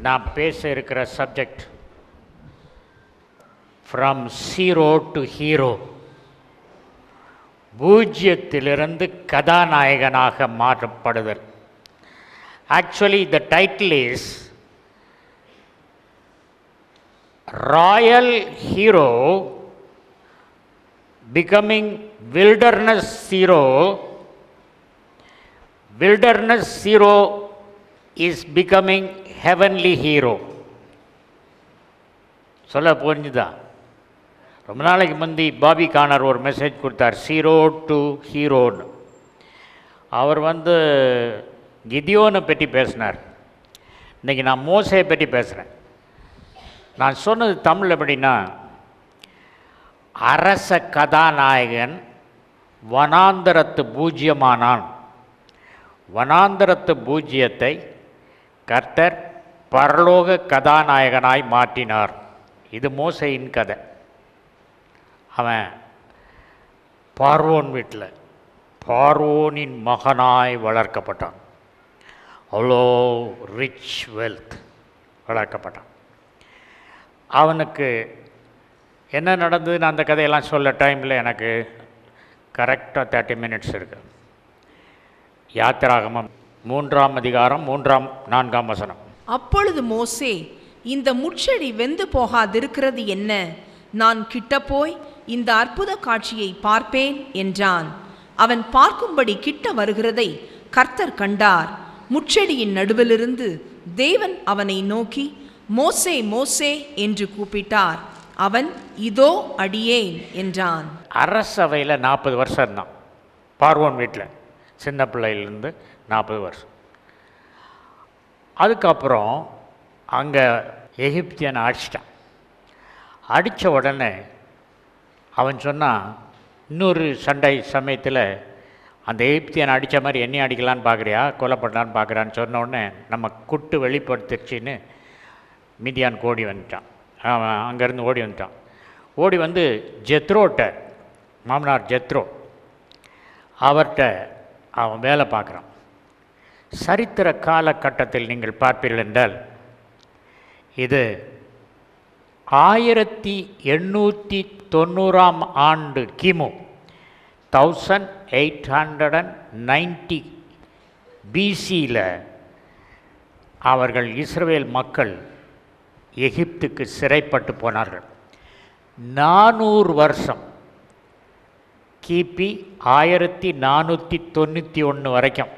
நான் பேச இருக்கிற subject from zero to hero, பூஜ்ஜியத்திலிருந்து கதாநாயகனாக மாற்றப்படுதல். Actually the title is royal hero becoming wilderness hero. Wilderness hero is becoming heavenly hero. சொல்ல புரிஞ்சுதா? ரொம்ப நாளைக்கு முந்தி பாபி கானர் ஒரு மெசேஜ் கொடுத்தார், ஜீரோ டு ஹீரோன்னு. அவர் கிதியோனை பற்றி பேசினார். இன்றைக்கி நான் மோசையை பற்றி பேசுகிறேன். நான் சொன்னது தமிழ் எப்படின்னா, அரச கதாநாயகன் வனாந்தரத்து பூஜ்யமானான். வனாந்தரத்து பூஜ்யத்தை கர்த்தர் பரலோக கதாநாயகனாய் மாற்றினார். இது மோசையின் கதை. அவன் பார்வோன் வீட்டில் பார்வோனின் மகனாய் வளர்க்கப்பட்டான். அவ்வளோ ரிச் வெல்த் வளர்க்கப்பட்டான். அவனுக்கு என்ன நடந்ததுன்னு அந்த கதையெல்லாம் சொல்ல டைமில் எனக்கு கரெக்டாக 30 minutes இருக்குது. யாத்திராகமம் 3ஆம் அதிகாரம் 4ஆம் வசனம். அப்பொழுது மோசே, இந்த முட்செடி வெந்து போகாதிருக்கிறது என்ன? நான் கிட்ட போய் இந்த அற்புத காட்சியை பார்ப்பேன் என்றான். அவன் பார்க்கும்படி கிட்ட வருகிறதை கர்த்தர் கண்டார். முட்செடியின் நடுவிலிருந்து தேவன் அவனை நோக்கி, மோசே மோசே என்று கூப்பிட்டார். அவன், இதோ அடியேன் என்றான். அரசவையில் 40 வருஷம் இருந்தான். பார்வோன் வீட்டில் சின்ன பிள்ளையிலேருந்து 40 வருஷம். அதுக்கப்புறம் அங்கே எகிப்தியனை அடிச்சிட்டான். அடித்த உடனே அவன் சொன்னான், இன்னொரு சண்டை சமயத்தில் அந்த எகிப்தியனை அடித்த மாதிரி என்னையும் அடிக்கலான்னு பார்க்குறியா, கொலை பண்ணலான்னு பார்க்குறான்னு சொன்ன உடனே நம்ம குட்டு வெளிப்படுத்திடுச்சின்னு மிதியான் ஓடி வந்துட்டான். அவன் அங்கேருந்து ஓடி வந்துட்டான். ஓடி வந்து ஜெத்ரோட்ட, மாமனார் ஜெத்ரோ, அவர்கிட்ட அவன் வேலை பார்க்குறான். சரித்திர காலகட்டத்தில் நீங்கள் பார்ப்பீர்கள் என்றால், இது 1890ஆம் ஆண்டு கிமு 1890 பிசியில் அவர்கள் இஸ்ரவேல் மக்கள் எகிப்துக்கு சிறைப்பட்டு போனார்கள். 400 வருஷம், கிபி 1491 வரைக்கும்,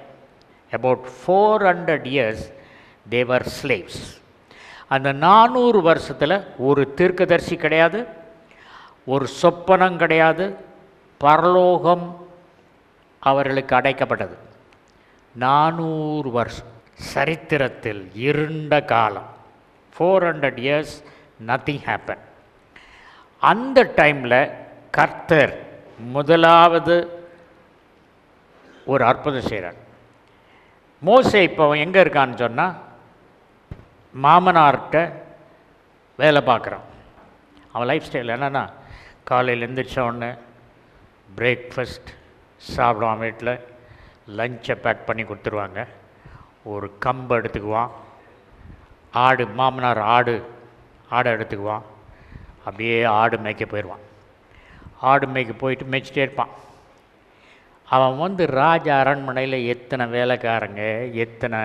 about 400 years they were slaves. அந்த 400 வருஷத்தில் ஒரு தீர்க்கதரிசி கிடையாது, ஒரு சொப்பனம் கிடையாது, பரலோகம் அவர்களுக்கு அடைக்கப்பட்டது. 400 வருஷம் சரித்திரத்தில் இருண்ட காலம். 400 years nothing happened. அந்த டைமில் கர்த்தர் முதலாவது ஒரு அற்புதம் செய்கிறார். மோசே இப்போ எங்கே இருக்கான்னு சொன்னால், மாமனார்கிட்ட வேலை பார்க்குறான். அவன் லைஃப் ஸ்டைல் என்னென்னா, காலையில் எழுந்திரிச்ச உடனே பிரேக்ஃபாஸ்ட் சாப்பிடுவான், வீட்டில் லஞ்சை பேக் பண்ணி கொடுத்துருவாங்க, ஒரு கம்பு எடுத்துக்குவான், ஆடு, மாமனார் ஆடை எடுத்துக்குவான், அப்படியே ஆடு மேய்க்க போயிடுவான். ஆடு மேய்க்க போயிட்டு மேய்ச்சிட்டே இருப்பான். அவன் ராஜ அரண்மனையில் எத்தனை வேலைக்காரங்க, எத்தனை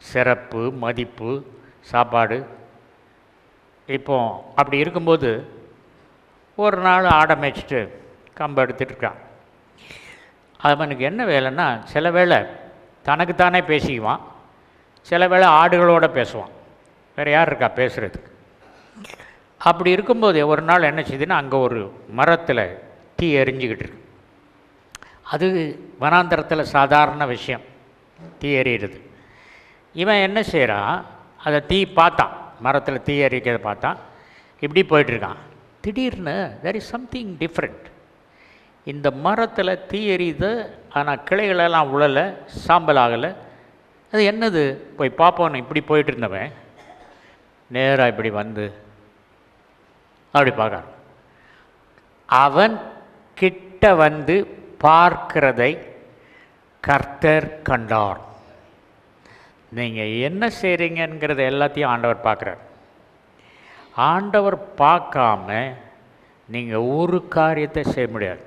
சிறப்பு மதிப்பு சாப்பாடு. இப்போ அப்படி இருக்கும்போது ஒரு நாள் ஆடை மேய்ச்சிட்டு கம்பை எடுத்துகிட்டு இருக்கான். அவனுக்கு என்ன வேலைன்னா, சில வேளை தனக்குத்தானே பேசிக்குவான், சில வேளை ஆடுகளோடு பேசுவான். வேறு யார் இருக்கா பேசுகிறதுக்கு? அப்படி இருக்கும்போது ஒரு நாள் என்ன செய்யுதுன்னா, அங்கே ஒரு மரத்தில் தீ எரிஞ்சிக்கிட்டு இருக்கு. அது வனாந்தரத்தில் சாதாரண விஷயம், தீ எறிகிறது. இவன் என்ன செய்கிறான், அதை தீ பார்த்தான், மரத்தில் தீ எரிக்கிறத பார்த்தான், இப்படி போயிட்டுருக்கான். திடீர்னு there is something different. இந்த மரத்தில் தீ எரியுது, ஆனால் கிளைகளெல்லாம் உழலை, சாம்பல் ஆகலை. அது என்னது போய் பார்ப்போன்னு இப்படி போயிட்டு இருந்தவன் நேராக இப்படி அப்படி பார்க்க, அவன் கிட்ட பார்க்கிறதை கர்த்தர் கண்டார். நீங்கள் என்ன செய்கிறீங்கிறத எல்லாத்தையும் ஆண்டவர் பார்க்குறார். ஆண்டவர் பார்க்காம நீங்கள் ஒரு காரியத்தை செய்ய முடியாது.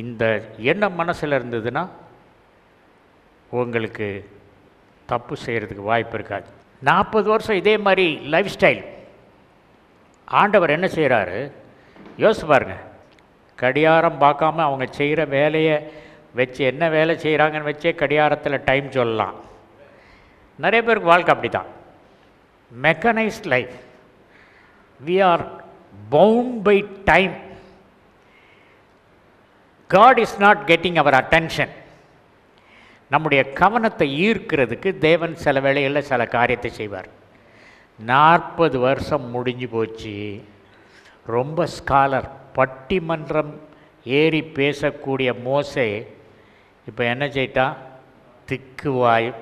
இந்த எண்ணம் மனசில் இருந்ததுன்னா உங்களுக்கு தப்பு செய்கிறதுக்கு வாய்ப்பு இருக்காது. 40 வருஷம் இதே மாதிரி லைஃப் ஸ்டைல். ஆண்டவர் என்ன செய்கிறாரு யோசிச்சு பாருங்க. கடியாரம் பார்க்காம அவங்க செய்கிற வேலையை வச்சு என்ன வேலை செய்கிறாங்கன்னு வச்சே கடியாரத்தில் டைம் சொல்லலாம். நிறைய பேருக்கு வாழ்க்கை அப்படி தான். Mechanised life. We are bound by time. God is not getting our attention. நம்முடைய கவனத்தை ஈர்க்கிறதுக்கு தேவன் சில வேளைகளில் சில காரியத்தை செய்வார். 40 வருஷம் முடிஞ்சு போச்சு. ரொம்ப ஸ்காலர், பட்டிமன்றம் ஏறி பேசக்கூடிய மோசே இப்போ என்ன செய்யிட்டான்? திக்குவாயும்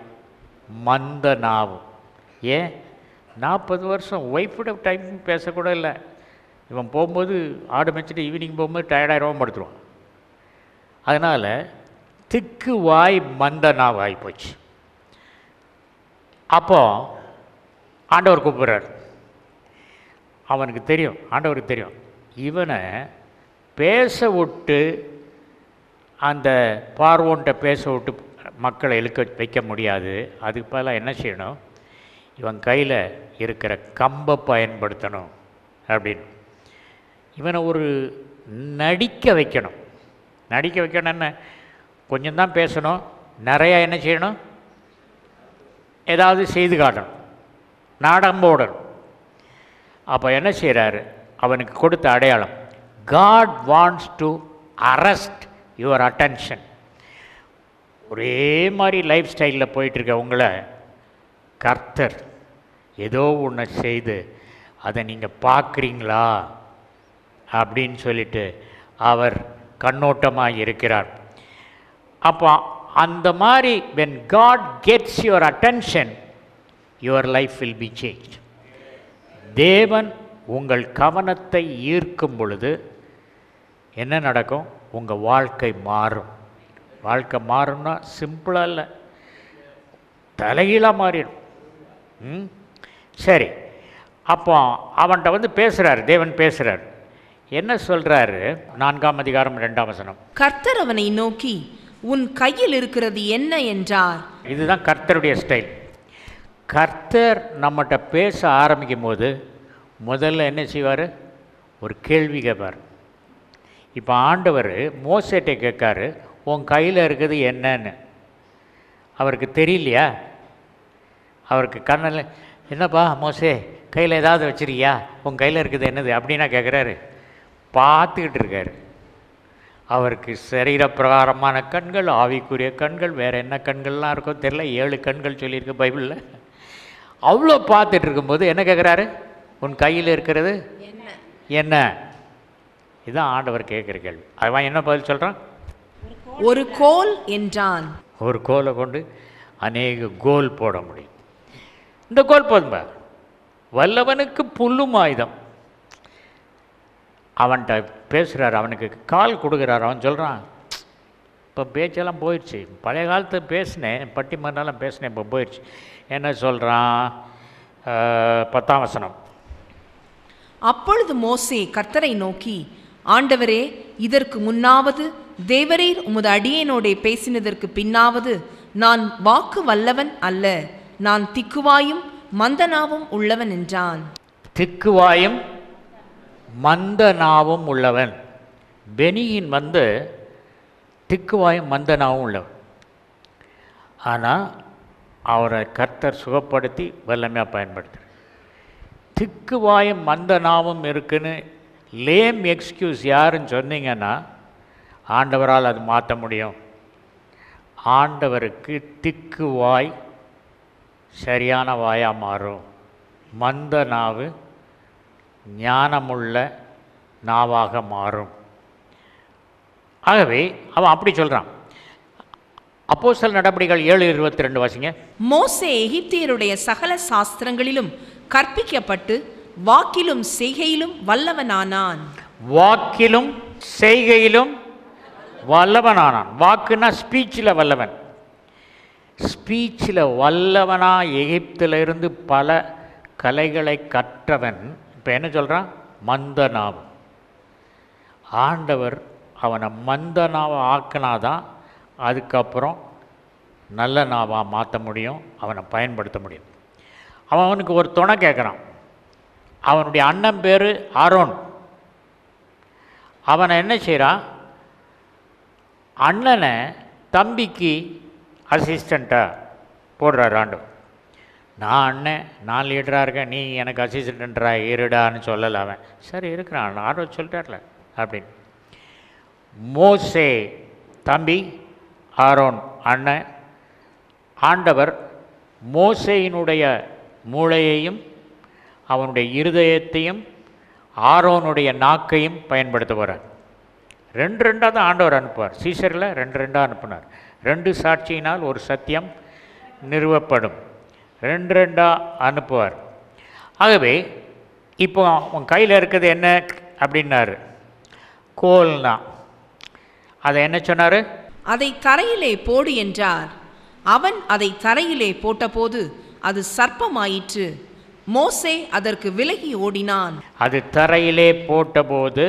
மந்த நாவும். ஏன் 40 வருஷம் ஒய்ஃபோட டைம் பேசக்கூட இல்லை. இவன் போகும்போது ஆடு மேய்ச்சிட்டு ஈவினிங் போகும்போது டயர்டாயிரவும் படுத்துருவான். அதனால் திக்கு வாய் மந்த நாவு ஆகிப்போச்சு. அப்போ ஆண்டவர் கூப்பிட்றார். அவனுக்கு தெரியும், ஆண்டவருக்கு தெரியும், இவனை பேச விட்டு அந்த பார்வோன்ட்ட பேச விட்டு மக்களை இழுக்க வைக்க முடியாது. அதுக்கு பதிலாக என்ன செய்யணும்? இவன் கையில் இருக்கிற கம்பை பயன்படுத்தணும் அப்படின்னு இவனை ஒரு நடிக்க வைக்கணும். நடிக்க வைக்கணும் என்ன? கொஞ்சம் தான் பேசணும், நிறையா என்ன செய்யணும்? ஏதாவது செய்து காட்டணும், நாடகம் போடணும். அப்போ என்ன செய்கிறாரு? அவனுக்கு கொடுத்த அடையாளம், God wants to arrest your attention. ஒரே மாதிரி லைஃப் ஸ்டைலில் போயிட்டுருக்க உங்களை கர்த்தர் ஏதோ ஒன்று செய்து அதை நீங்கள் பார்க்குறீங்களா அப்படின்னு சொல்லிட்டு அவர் கண்ணோட்டமாக இருக்கிறார். அப்போ அந்த மாதிரி when God gets your attention, your life will be changed. தேவன் உங்கள் கவனத்தை ஈர்க்கும் பொழுது என்ன நடக்கும்? உங்கள் வாழ்க்கை மாறும். வாழ்க்கை மாறும்னா சிம்பிளாக இல்லை, தலைகீழாக மாறிடும். சரி, அப்போ அவன்கிட்ட வந்து பேசுகிறார், தேவன் பேசுகிறார். என்ன சொல்கிறாரு? 4ஆம் அதிகாரம் 2ஆம் வசனம். கர்த்தர் அவனை நோக்கி, உன் கையில் இருக்கிறது என்ன என்றார். இதுதான் கர்த்தருடைய ஸ்டைல். கர்த்தர் நம்மகிட்ட பேச ஆரம்பிக்கும் போது முதல்ல என்ன செய்வார்? ஒரு கேள்வி கேட்பார். இப்போ ஆண்டவர் மோசேட்டை கேட்காரு, உன் கையில் இருக்குது என்னன்னு. அவருக்கு தெரியலையா? அவருக்கு கண்ணில் என்னப்பா மோசே கையில் ஏதாவது வச்சிருக்கியா? உன் கையில் இருக்குது என்னது அப்படின்னா கேட்குறாரு. பார்த்துக்கிட்டு இருக்காரு. அவருக்கு சரீர பிரகாரமான கண்கள், ஆவிக்குரிய கண்கள், வேறு என்ன கண்கள்லாம் இருக்கோ தெரியல. 7 கண்கள் சொல்லியிருக்கு பைபிளில். அவ்வளோ பார்த்துட்டு இருக்கும்போது என்ன கேட்குறாரு? உன் கையில் இருக்கிறது என்ன? இதுதான் ஆண்டவர் கேட்குற கேள்வி. அவன் என்ன பதில் சொல்கிறான்? ஒரு கோல் என்றான். ஒரு கோலை கொண்டு அநேக கோல் போட முடியும். இந்த கோல் போதும்பா. வல்லவனுக்கு புல்லும் ஆயுதம். அவன்கிட்ட பேசுகிறார், அவனுக்கு கால் கொடுக்குறார். அவன் சொல்கிறான், இப்போ பேச்செல்லாம் போயிடுச்சு. பழைய காலத்து பேசினேன், பட்டிமன்றெல்லாம் பேசினேன், இப்போ போயிடுச்சு. என்ன சொல்கிறான்? 10ஆம் வசனம். அப்பொழுது மோசே கர்த்தரை நோக்கி, ஆண்டவரே, இதற்கு முன்னாவது தேவரீர் உமது அடியேனோடே பேசினதற்கு பின்னாவது நான் வாக்கு வல்லவன் அல்ல, நான் திக்குவாயும் மந்தனாவும் உள்ளவன் என்றான். திக்குவாயும் மந்த நாவும் உள்ளவன். பெனியின் வந்து திக்குவாயும் மந்த நாவும் உள்ளவன். ஆனால் அவரை கர்த்தர் சுகப்படுத்தி வல்லமையாக பயன்படுத்துகிறார். திக்குவாயும் மந்த நாவும் இருக்குன்னு லேம் எக்ஸ்கியூஸ் யாருன்னு சொன்னீங்கன்னா ஆண்டவரால் அது மாற்ற முடியும். ஆண்டவருக்கு திக்குவாய் சரியான வாயாக மாறும். மந்த நாவு ஞானமுள்ள நாவாக மாறும். ஆகவே அவன் அப்படி சொல்கிறான். அப்போஸ்தலர் நடபடிகள் 7:22 வாசிங்க. மோசே எகிப்தியருடைய சகல சாஸ்திரங்களிலும் கற்பிக்கப்பட்டு வாக்கிலும் செய்கையிலும் வல்லவனானான். வாக்கிலும் செய்கையிலும் வல்லவனானான். வாக்குன்னா ஸ்பீச்சில் வல்லவன், ஸ்பீச்சில் வல்லவனாக எகிப்திலிருந்து பல கலைகளை கற்றவன் இப்போ என்ன சொல்கிறான்? மந்த நாவு. ஆண்டவர் அவனை மந்த நாவை ஆக்கினாதான் அதுக்கப்புறம் நல்ல நாவாக மாற்ற முடியும், அவனை பயன்படுத்த முடியும். அவனுக்கு ஒரு துணை கேட்குறான். அவனுடைய அண்ணன் பேர் ஆரோன். அவனை என்ன செய்கிறான்? அண்ணனை தம்பிக்கு அசிஸ்டண்ட்டாக போடுறார் ஆண்டவர். நான் அண்ணன், நான் லீடராக இருக்கேன், நீ எனக்கு அசிஸ்டண்ட்டா இருடான்னு சொல்லலை. அவன் சரி இருக்கிறான், ஆண்டவர் சொல்லிட்டார்ல அப்படின்னு. மோசே தம்பி, ஆரோன் அண்ணன். ஆண்டவர் மோசேயினுடைய மூளையையும் அவனுடைய இருதயத்தையும் ஆரோனுடைய நாக்கையும் பயன்படுத்த போகிறார். 2 தான் ஆண்டவர் அனுப்புவார். சீசரில் 2 அனுப்புனார். 2 சாட்சியினால் ஒரு சத்தியம் நிறுவப்படும். 2 அனுப்புவார். ஆகவே இப்போ உன் கையில் இருக்கிறது என்ன அப்படின்னாரு? கோல்னா. அதை என்ன சொன்னார்? அதை தரையிலே போடு என்றார். அவன் அதை தரையிலே போட்டபோது அது சர்ப்பமாயிற்று. மோசே அதற்கு விலகி ஓடினான். அது தரையிலே போட்டபோது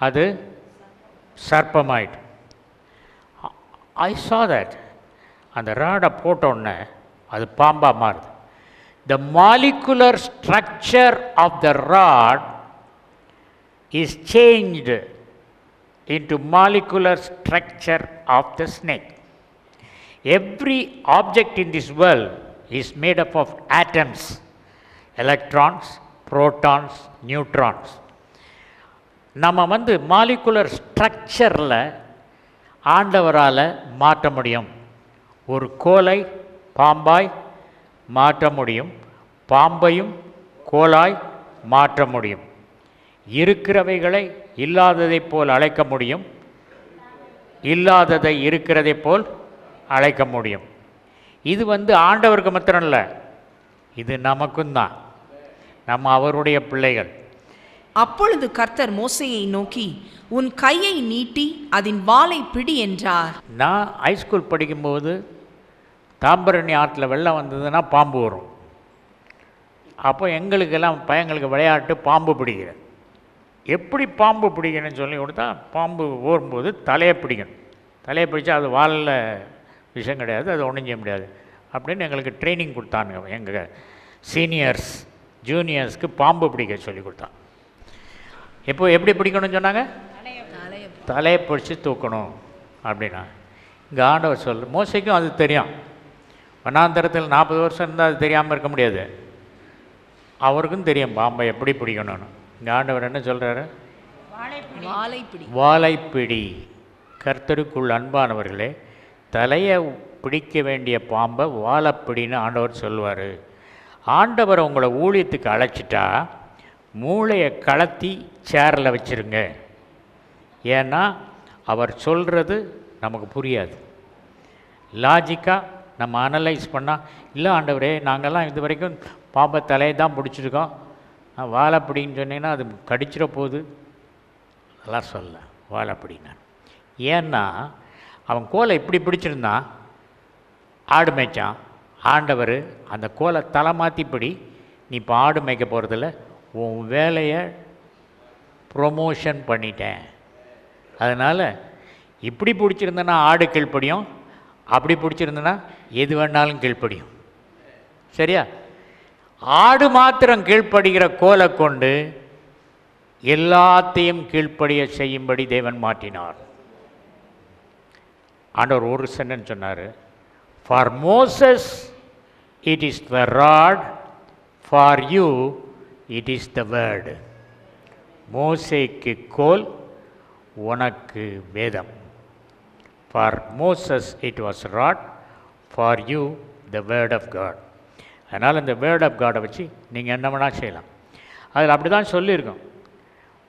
அது சர்ப்பமாயிட்டு. ஐ saw that. அந்த ராடை போட்டோன்னே அது பாம்பா மாறுது. The molecular structure of the rod is changed into molecular structure of the snake. Every object in this world is made up of atoms, electrons, protons, neutrons. நம்ம மாலிகுலர் ஸ்ட்ரக்சரில் ஆண்டவரால் மாற்ற முடியும். ஒரு கோலை பாம்பாய் மாற்ற முடியும், பாம்பையும் கோலாய் மாற்ற முடியும். இருக்கிறவைகளை இல்லாததை போல் அழைக்க முடியும், இல்லாததை இருக்கிறதை போல் அழைக்க முடியும். இது ஆண்டவருக்கு மாத்திரம் இல்லை, இது நமக்கும் தான். நம்ம அவருடைய பிள்ளைகள். அப்பொழுது கர்த்தர் மோசேயை நோக்கி, உன் கையை நீட்டி அதன் வாலை பிடி என்றார். நான் ஹைஸ்கூல் படிக்கும்போது தாம்பரணி ஆற்றில் வெள்ளம் வந்ததுன்னா பாம்பு வரும். அப்போ எங்களுக்கெல்லாம் பையங்களுக்கு விளையாட்டு பாம்பு பிடிக்கிறது. எப்படி பாம்பு பிடிக்கணும்னு சொல்லி கொடுத்தா, பாம்பு ஓடும்போது தலையை பிடிக்கணும். தலையை பிடிச்சா அது வாலில் விஷயம் கிடையாது, அது ஒன்றும் செய்ய முடியாது அப்படின்னு எங்களுக்கு ட்ரைனிங் கொடுத்தானுங்க. எங்கள் சீனியர்ஸ் ஜூனியர்ஸ்க்கு பாம்பு பிடிக்க சொல்லி கொடுத்தான். இப்போ எப்படி பிடிக்கணும்னு சொன்னாங்க? தலையை பிடிச்சி தூக்கணும் அப்படின்னா. இங்கே ஆண்டவர் சொல்ல, மோசைக்கும் அது தெரியும். வனாந்தரத்தில் 40 வருஷம் இருந்தால் அது தெரியாமல் இருக்க முடியாது. அவருக்கும் தெரியும் பாம்பை எப்படி பிடிக்கணும்னு. இங்கே ஆண்டவர் என்ன சொல்கிறாரு? வாலைப்பிடி. கர்த்தருக்குள் அன்பானவர்களே, தலையை பிடிக்க வேண்டிய பாம்பை வாழைப்பிடின்னு ஆண்டவர் சொல்வார். ஆண்டவர் உங்களை ஊழியத்துக்கு அழைச்சிட்டா மூளையை கலத்தி சேரில் வச்சுருங்க. ஏன்னா அவர் சொல்கிறது நமக்கு புரியாது. லாஜிக்காக நம்ம அனலைஸ் பண்ணால், இல்லை ஆண்டவரே நாங்கள்லாம் இது வரைக்கும் பாம்பை தலையை தான் பிடிச்சிருக்கோம், வாழைப்பிடின்னு சொன்னீங்கன்னா அது கடிச்சிட போகுது, அதெல்லாம் சொல்ல வாழைப்பிடின்னு. ஏன்னா அவன் கோலை இப்படி பிடிச்சிருந்தான், ஆடு மேய்ச்சான். ஆண்டவர் அந்த கோலை தலை மாற்றிப்படி, நீ இப்போ ஆடு மேய்க்க போகிறதில்ல, உன் வேலையை ப்ரொமோஷன் பண்ணிட்டேன். அதனால் இப்படி பிடிச்சிருந்தேன்னா ஆடு கீழ்ப்படியும், அப்படி பிடிச்சிருந்தேன்னா எது வேணாலும் கீழ்ப்படியும். சரியா? ஆடு மாத்திரம் கீழ்ப்படுகிற கோலை கொண்டு எல்லாத்தையும் கீழ்ப்படிய செய்யும்படி தேவன் மாற்றினார். ஆண்டவர் ஒரு சென்டென்ஸ் சொன்னார், for Moses it is the rod, for you it is the word. மோசேக்கு கோல், உனக்கு வேதம். For Moses it was rod, for you the word of God. அதனால் இந்த வேர்ட் ஆஃப் காடை வச்சு நீங்கள் என்ன வேணால் செய்யலாம். அதில் அப்படி தான் சொல்லியிருக்கோம்.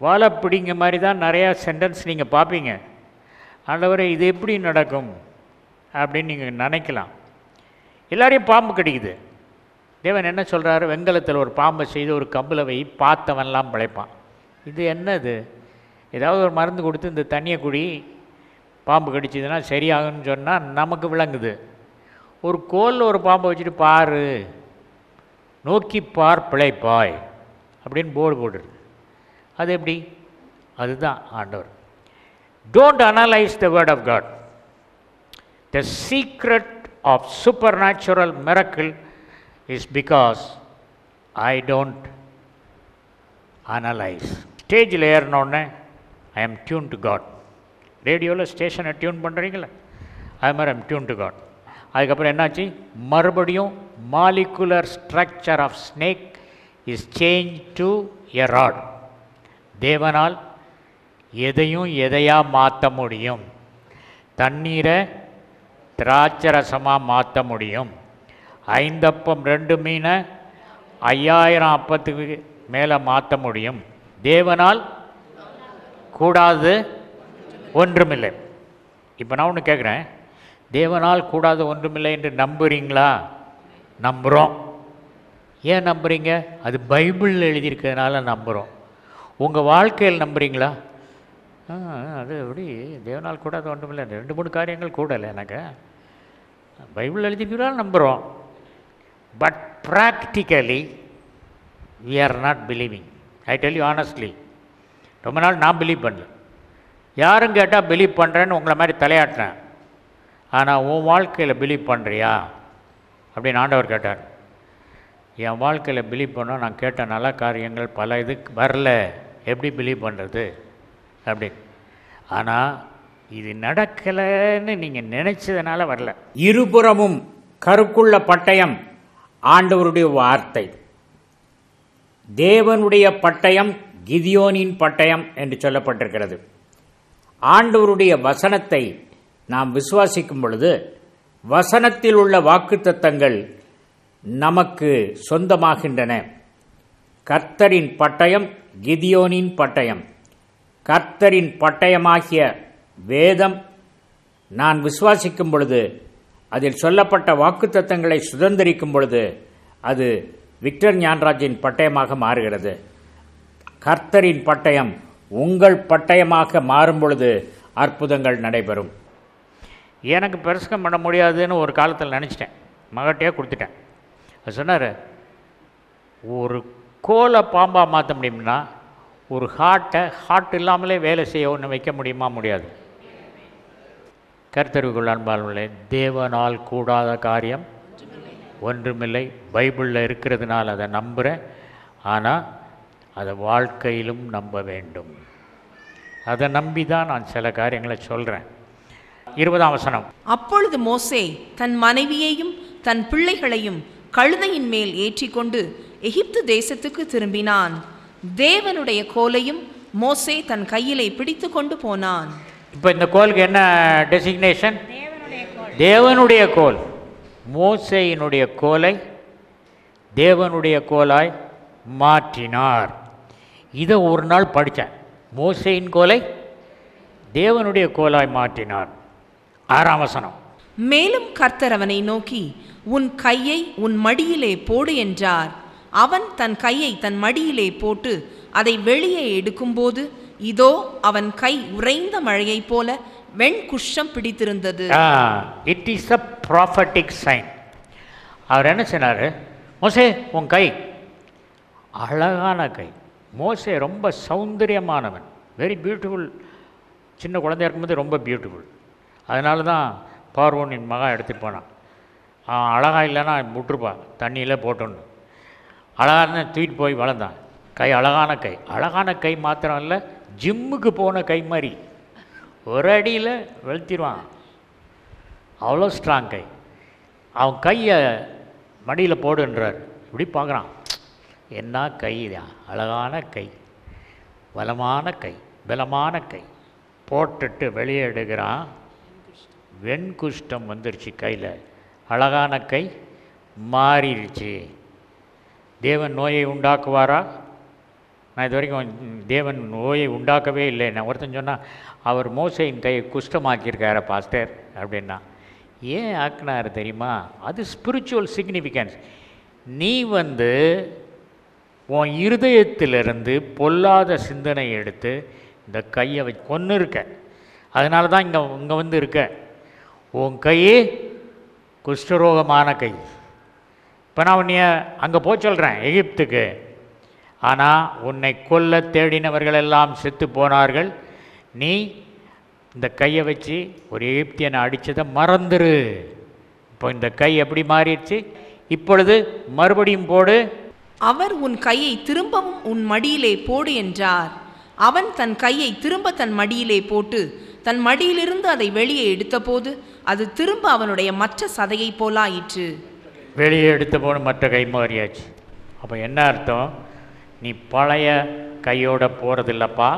வாழைப்பிடிங்க மாதிரி தான் நிறையா சென்டென்ஸ் நீங்கள் பார்ப்பீங்க. ஆண்டவரே இது எப்படி நடக்கும் அப்படின்னு நீங்கள் நினைக்கலாம். எல்லாரையும் பாம்பு கடிக்குது. தேவன் என்ன சொல்கிறாரு? வெங்கலத்தில் ஒரு பாம்பை செய்து ஒரு கம்பில் வை, பார்த்தவன்லாம் பிழைப்பான். இது என்னது? ஏதாவது ஒரு மருந்து கொடுத்து இந்த தண்ணியை குடி, பாம்பு கடிச்சதுன்னா சரியாகும்னு சொன்னால் நமக்கு விளங்குது. ஒரு கோலில் ஒரு பாம்பை வச்சுட்டு பாரு, நோக்கி பார் பிழைப்பாய் அப்படின்னு போர்டு போட்டுருக்கு. அது எப்படி? அதுதான் ஆண்டவர். Don't analyse the word of God. The secret of supernatural miracle is because I don't analyse. ஸ்டேஜில் ஏறினோடனே I am tune to God. ரேடியோவில் ஸ்டேஷனை டியூன் பண்ணுறீங்களே, அது மாதிரி ஐம் டியூன் டு காட். அதுக்கப்புறம் என்னாச்சு? மறுபடியும் molecular structure of snake is change to a rod. தேவனால் எதையும் எதையாக மாற்ற முடியும். தண்ணீரை திராட்சரசமாக மாற்ற முடியும். 5 அப்பம் 2 மீனை 5000 அப்பத்துக்கு மேலே மாற்ற முடியும். தேவனால் கூடாது ஒன்றுமில்லை. இப்போ நான் ஒன்று கேட்குறேன், தேவனால் கூடாது ஒன்றுமில்லை என்று நம்புறீங்களா? நம்புகிறோம். ஏன் நம்புறீங்க? அது பைபிளில் எழுதியிருக்கிறதுனால நம்புகிறோம். உங்கள் வாழ்க்கையில் நம்புறீங்களா? அது எப்படி தேவனால் கூடாது ஒன்றுமில்லை, 2-3 காரியங்கள் கூடலை எனக்கு, பைபிள் எழுதியிருக்கிறால் நம்புகிறோம். But practically we are not believing. I tell you honestly, ரொம்ப நாள் நான் பிலீவ் பண்ணல. யாரும் கேட்டால் பிலீவ் பண்ணுறேன்னு உங்களை மாதிரி தலையாட்டினேன். ஆனால் உன் வாழ்க்கையில் பிலீவ் பண்ணுறியா அப்படின்னு ஆண்டவர் கேட்டார். என் வாழ்க்கையில் பிலீவ் பண்ணோம். நான் கேட்ட நல்ல காரியங்கள் பல இதுக்கு வரல, எப்படி பிலீவ் பண்ணுறது அப்படின்னு. ஆனால் இது நடக்கலைன்னு நீங்கள் நினச்சதுனால வரல. இருபுறமும் கருக்குள்ள பட்டயம் ஆண்டவருடைய வார்த்தை. தேவனுடைய பட்டயம் கிதியோனின் பட்டயம் என்று சொல்லப்பட்டிருக்கிறது. ஆண்டவருடைய வசனத்தை நாம் விசுவாசிக்கும் பொழுது வசனத்தில் உள்ள வாக்குத்தத்தங்கள் நமக்கு சொந்தமாகின்றன. கர்த்தரின் பட்டயம் கிதியோனின் பட்டயம். கர்த்தரின் பட்டயமாகிய வேதம் நான் விசுவாசிக்கும் பொழுது, அதில் சொல்லப்பட்ட வாக்குத்தத்தங்களை சுதந்திரிக்கும் பொழுது அது விக்டர் ஞானராஜின் பட்டயமாக மாறுகிறது. கர்த்தரின் பட்டயம் உங்கள் பட்டயமாக மாறும் பொழுது அற்புதங்கள் நடைபெறும். எனக்கு பிரசங்கம் பண்ண முடியாதுன்னு ஒரு காலத்தில் நினச்சிட்டேன், மகட்டையே கொடுத்துட்டேன். அது சொன்னார், ஒரு கோலை பாம்பாக மாற்ற முடியும்னா ஒரு ஹார்ட் இல்லாமலே வேலை செய்ய ஒன்று வைக்க முடியுமா? முடியாது. கர்த்தருக்குள் அன்பாளர்களே, தேவனால் கூடாத காரியம் ஒன்றுமில்லை. பைபிளில் இருக்கிறதுனால அதை நம்புகிறேன். ஆனால் அதை வாழ்க்கையிலும் நம்ப வேண்டும். அதை நம்பி தான் நான் சில காரியங்களை சொல்கிறேன். 20ஆம் வசனம். அப்பொழுது மோசே தன் மனைவியையும் தன் பிள்ளைகளையும் கழுதையின் மேல் ஏற்றிக்கொண்டு எகிப்து தேசத்துக்கு திரும்பினான். தேவனுடைய கோலையும் மோசே தன் கையிலே பிடித்து கொண்டு போனான். இப்போ இந்த கோலுக்கு என்ன டெசிக்னேஷன்? தேவனுடைய கோல். மோசேயினுடைய கோலை தேவனுடைய கோலாய் மாற்றினார். இதை ஒரு நாள் படித்தேன். மோசேயின் கோலை தேவனுடைய கோலாய் மாற்றினார். 6ஆம் வசனம். மேலும் கர்த்தர் அவனை நோக்கி, உன் கையை உன் மடியிலே போடு என்றார். அவன் தன் கையை தன் மடியிலே போட்டு அதை வெளியே எடுக்கும்போது, இதோ அவன் கை உறைந்த மழையைப் போல வெண்குஷ்டம் பிடித்திருந்தது. It is a prophetic sign. அவர் என்ன சொன்னார்? மோசே உன் கை அழகான கை. மோசே ரொம்ப சௌந்தரியமானவன், வெரி பியூட்டிஃபுல். சின்ன குழந்தையா இருக்கும்போது ரொம்ப பியூட்டிஃபுல். அதனால தான் பார்வோனின் மகன் எடுத்துகிட்டு போனான். அழகாக இல்லைன்னா விட்டுருப்பான், தண்ணியில் போட்டோன்னு. அழகான தூக்கிட்டு போய் வளர்ந்தான். கை அழகான கை. அழகான கை மாத்திரம் இல்லை, ஜிம்முக்கு போன கை மாதிரி ஒரு அடியில் வெளுத்திடுவான், அவ்வளோ ஸ்ட்ராங் கை. அவன் கையை மடியில் போடுன்றார். இப்படி பார்க்குறான், என்ன கை தான், அழகான கை, பலமான கை, பலமான கை. போட்டுட்டு வெளியே எடுக்கிறான், வெண்குஷ்டம் வந்துருச்சு கையில். அழகான கை மாறிடுச்சு. தேவன் நோயை உண்டாக்குவாரா? நான் இது வரைக்கும் தேவன் நோயை உண்டாக்கவே இல்லை. நான் ஒருத்தன் சொன்னால், அவர் மோசையின் கையை குஷ்டமாக்கியிருக்கார பாஸ்டர் அப்படின்னா. ஏன் ஆக்கினார் தெரியுமா? அது ஸ்பிரிச்சுவல் சிக்னிஃபிகன்ஸ். நீ உன் இருதயத்திலிருந்து பொல்லாத சிந்தனை எடுத்து இந்த கையை வச்சு கொன்று இருக்க. அதனால தான் இங்கே இருக்க. உன் கையே குஷ்டரோகமான கை. இப்போ நான் உன்னைய அங்கே போக சொல்கிறேன் எகிப்துக்கு, ஆனால் உன்னை கொல்ல தேடினவர்கள் எல்லாம் செத்து போனார்கள். நீ இந்த கையை வச்சு ஒரு எகிப்தியனை அடித்ததை மறந்துரு. இப்போ இந்த கை எப்படி மாறிடுச்சு? இப்பொழுது மறுபடியும் போடு. அவர் உன் கையை திரும்பவும் உன் மடியிலே போடு என்றார். அவன் தன் கையை திரும்ப தன் மடியிலே போட்டு தன் மடியிலிருந்து அதை வெளியே எடுத்தபோது அது திரும்ப அவனுடைய மற்ற சதையை போலாயிற்று. வெளியே எடுத்த போது மற்ற கை மாறியாச்சு. அப்போ என்ன அர்த்தம்? நீ பழைய கையோட போகிறதில்லப்பா.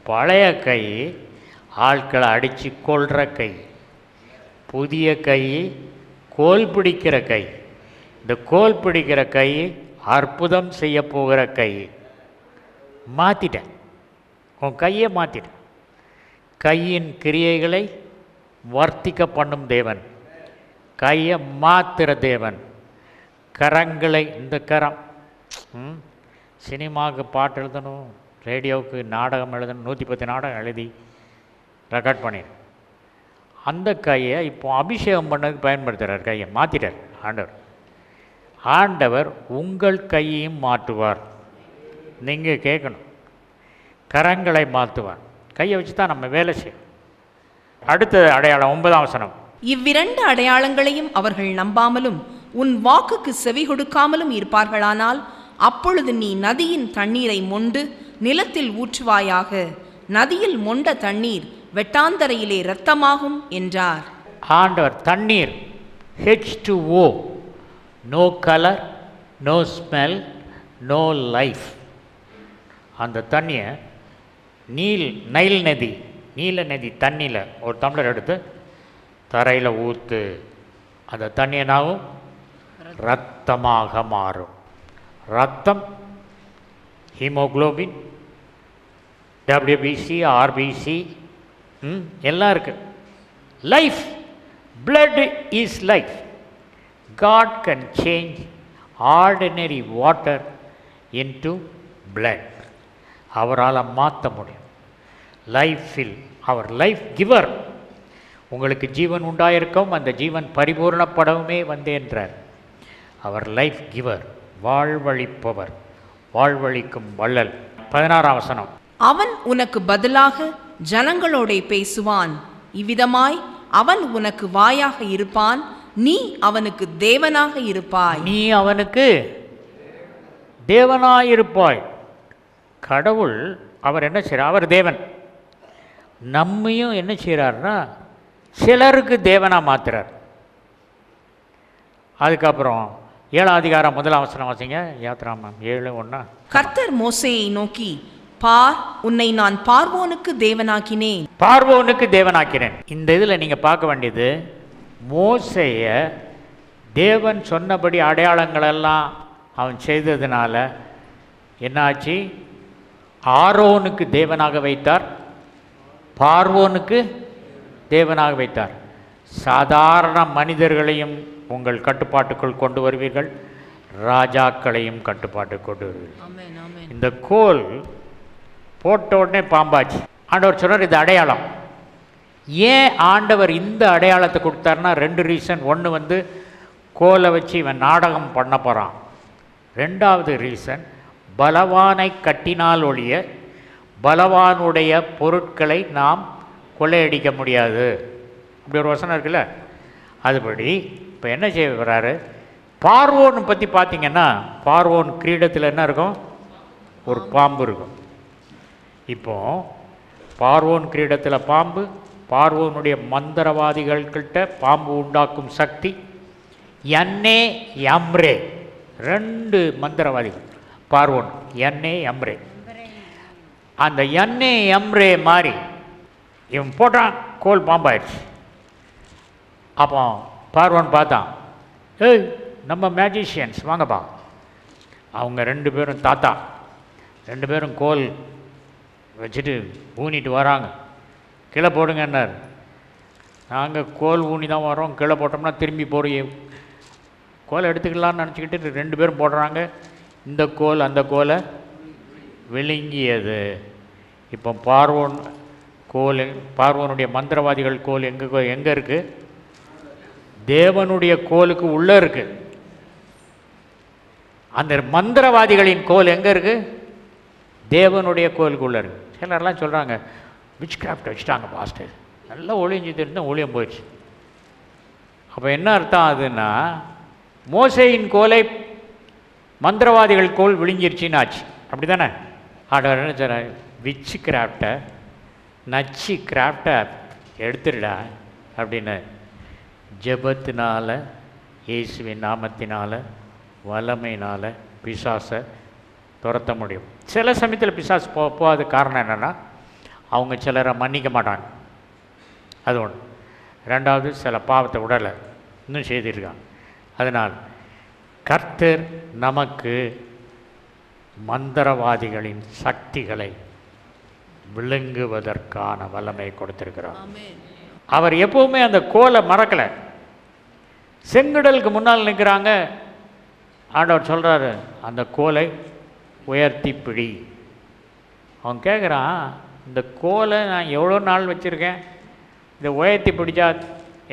பழைய கை ஆட்களை அடித்து கொள்கிற கை, புதிய கை கோல் பிடிக்கிற கை. இந்த கோல் பிடிக்கிற கை அற்புதம் செய்ய போகிற கை. மாற்றிட்டேன், உன் கையை மாற்றிட்டேன். கையின் கிரியைகளை வர்த்திக்க பண்ணும் தேவன், கையை மாற்றுற தேவன். கரங்களை, இந்த கரம் சினிமாவுக்கு பாட்டு எழுதணும், ரேடியோவுக்கு நாடகம் எழுதணும், 110 நாடகம் எழுதி ரெக்கார்ட் பண்ணிடு. அந்த கையை இப்போ அபிஷேகம் பண்ணதுக்கு பயன்படுத்துகிறார். கையை மாற்றிட்டார் ஆண்டவர். ஆண்டவர் உங்கள் கையையும் மாற்றுவார். நீங்கள் கேட்கணும், கரங்களை மாற்றுவார். கையை வச்சு தான் நம்ம வேலை செய்யணும். அடுத்த அடையாளம் 9ஆம் வசனம். இவ்விரண்டு அடையாளங்களையும் அவர்கள் நம்பாமலும் உன் வாக்குக்கு செவி கொடுக்காமலும் இருப்பார்களானால் அப்பொழுது நீ நதியின் தண்ணீரை மொண்டு நிலத்தில் ஊற்றுவாயாக. நதியில் மொண்ட தண்ணீர் வெட்டாந்தரையிலே இரத்தமாகும் என்றார். ஆண்டவர் தண்ணீர் H2O, no colour, no smell, no life. அந்த தண்ணியை நைல் நதி, நீல நதி தண்ணியில் ஒரு டம்ளர் எடுத்து தரையில் ஊற்று. அந்த தண்ணி என்னாகும்? இரத்தமாக மாறும். ரத்தம், ஹீமோக்ளோபின், WBC, RBC எல்லாம் இருக்குது. Life, blood is life. God can change ordinary water into blood. அவரால் மாற்ற முடியும். லைஃபில் அவர் லைஃப் கிவர். உங்களுக்கு ஜீவன் உண்டாயிருக்கும், அந்த ஜீவன் பரிபூர்ணப்படவுமே வந்தேன்றார். அவர் லைஃப் கிவர், வாழ்வழிப்பவர், வாழ்வழிக்கும் வள்ளல். 16ஆம் வசனம். அவன் உனக்கு பதிலாக ஜனங்களோடே பேசுவான். இவ்விதமாய் அவன் உனக்கு வாயாக இருப்பான், நீ அவனுக்கு தேவனாக இருப்பாய். நீ அவனுக்கு தேவனாயிருப்பாய். கடவுள் அவர் என்ன செய்கிறார்? அவர் தேவன். நம்மையும் என்ன செய்கிறார்னா சிலருக்கு தேவனாக மாற்றுறார். அதுக்கப்புறம் 7ஆம் அதிகாரம் 1ஆம் வசனம் வாசிங்க. யாத்ராமம் 7:1. கர்த்தர் மோசேயை நோக்கி, பார், உன்னை நான் பார்வோனுக்கு தேவனாக்கினேன். பார்வோனுக்கு தேவனாக்கினேன். இந்த இதில் நீங்கள் பார்க்க வேண்டியது, மோசேய தேவன் சொன்னபடி அடையாளங்களெல்லாம் அவன் செய்ததுனால என்னாச்சு? ஆரோனுக்கு தேவனாக வைத்தார், பார்வோனுக்கு தேவனாக வைத்தார். சாதாரண மனிதர்களையும் உங்கள் கட்டுப்பாட்டுக்குள் கொண்டு வருவீர்கள், ராஜாக்களையும் கட்டுப்பாட்டுக்கு கொண்டு வருவீர்கள். இந்த கோல் போட்ட உடனே பாம்பாச்சு. ஆண்டவர் சொன்னார் இது அடையாளம். ஏன் ஆண்டவர் இந்த அடையாளத்தை கொடுத்தாருன்னா 2 ரீசன். ஒன்று கோலை வச்சு இவன் நாடகம் பண்ண போகிறான். 2வது ரீசன், பலவானை கட்டினால் ஒழிய பலவானுடைய பொருட்களை நாம் கொள்ளையடிக்க முடியாது. அப்படி ஒரு வசனம் இருக்குல்ல, அதுபடி இப்போ என்ன செய்ய வர்றாரு? பார்வோன் பற்றி பார்த்தீங்கன்னா, பார்வோன் கிரீடத்தில் என்ன இருக்கும்? ஒரு பாம்பு இருக்கும். இப்போ பார்வோன் கிரீடத்தில் பாம்பு, பார்வோனுடைய மந்திரவாதிகள்கிட்ட பாம்பு உண்டாக்கும் சக்தி. யன்னே யம்ரே, 2 மந்திரவாதிகள் பார்வோன், யன்னே யம்ரே. அந்த யன்னே யம்ரே மாதிரி இவன் போட்டான், கோல் பாம்பாயிடுச்சு. அப்போ பார்வோன் பார்த்தான், ஏய் நம்ம மேஜிஷியன்ஸ் வாங்கப்பா. அவங்க 2 பேரும் தாத்தா, 2 பேரும் கோல் வச்சுட்டு ஊனிட்டு வராங்க. கீழே போடுங்கன்னார். நாங்கள் கோல் ஊனி தான் வரோம், கீழே போட்டோம்னா திரும்பி போகிறோம், கோலை எடுத்துக்கலான்னு நினச்சிக்கிட்டு 2 பேரும் போடுறாங்க. இந்த கோல் அந்த கோலை விழுங்கியது. இப்போ பார்வோன் கோல், பார்வோனுடைய மந்திரவாதிகள் கோல் எங்கே இருக்குது? தேவனுடைய கோலுக்கு உள்ளே இருக்கு. அந்த மந்திரவாதிகளின் கோல் எங்கே இருக்கு? தேவனுடைய கோலுக்கு உள்ளே இருக்கு. சிலர்லாம் சொல்கிறாங்க விச் கிராஃப்ட் வச்சுட்டாங்க பாஸ்டர், நல்லா ஒளிஞ்சு இருந்தால் ஒளியம் போயிடுச்சு. அப்போ என்ன அர்த்தம் ஆகுதுன்னா, மோசேயின் கோலை மந்திரவாதிகள் கோல் விழுங்கிருச்சின்னு ஆச்சு. அப்படி தானே? ஆடவர் என்ன சொல்கிறார்? விச்சு கிராஃப்டை, நச்சு கிராஃப்டை எடுத்துடா அப்படின்னு. ஜெபத்தினால, இயேசுவின் நாமத்தினால், வல்லமையினால் பிசாசை துரத்த முடியும். சில சமயத்தில் பிசாசு போகாத காரணம் என்னென்னா, அவங்க சிலரை மன்னிக்க மாட்டாங்க. அது ஒன்று. ரெண்டாவது, சில பாவத்தை உடலை இன்னும் செய்திருக்காங்க. அதனால் கர்த்தர் நமக்கு மந்திரவாதிகளின் சக்திகளை விழுங்குவதற்கான வல்லமை கொடுத்திருக்கிறார். அவர் எப்பவுமே அந்த கோலை மறக்கலை. செங்கடலுக்கு முன்னால் நிற்கிறாங்க. ஆண்டவர் சொல்கிறாரு, அந்த கோலை உயர்த்தி பிடி. அவன் கேட்குறான், இந்த கோலை நான் எவ்வளோ நாள் வச்சுருக்கேன், இதை உயர்த்தி பிடிச்சா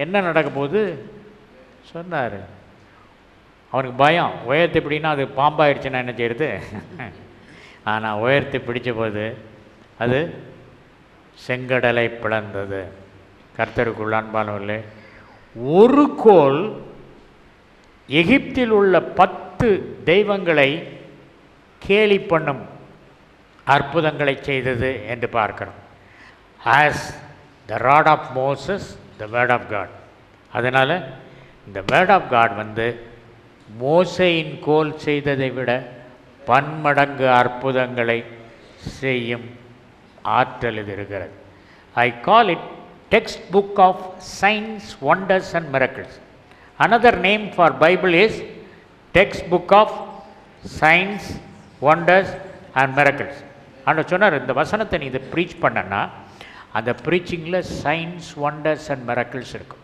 என்ன நடக்க போகுது சொன்னார். அவனுக்கு பயம், உயர்த்தி பிடினா அது பாம்பாயிடுச்சுன்னா என்ன செய்யுது. ஆனால் உயர்த்தி பிடிச்ச போது அது செங்கடலை பிளந்தது. கர்த்தருக்குள் அன்பானவர்களே, ஒரு கோல் எகிப்தில் உள்ள 10 தெய்வங்களை கேலி பண்ணும் அற்புதங்களை செய்தது என்று பார்க்கிறோம். As the rod of Moses the word of God. அதனால் இந்த வேர்ட் ஆஃப் காட் மோசேயின் கோல் செய்ததை விட பன்மடங்கு அற்புதங்களை செய்யும் ஆற்றல் இது இருக்கிறது. I call it textbook of science, wonders and miracles. Another name for Bible is textbook of science, wonders and miracles. ஆனா சொன்னார், இந்த வசனத்தை நீ இதை ப்ரீச் பண்ணனா அந்த ப்ரீச்சிங்கில் சயின்ஸ், ஒண்டர்ஸ் அண்ட் மிரக்கிள்ஸ் இருக்கும்.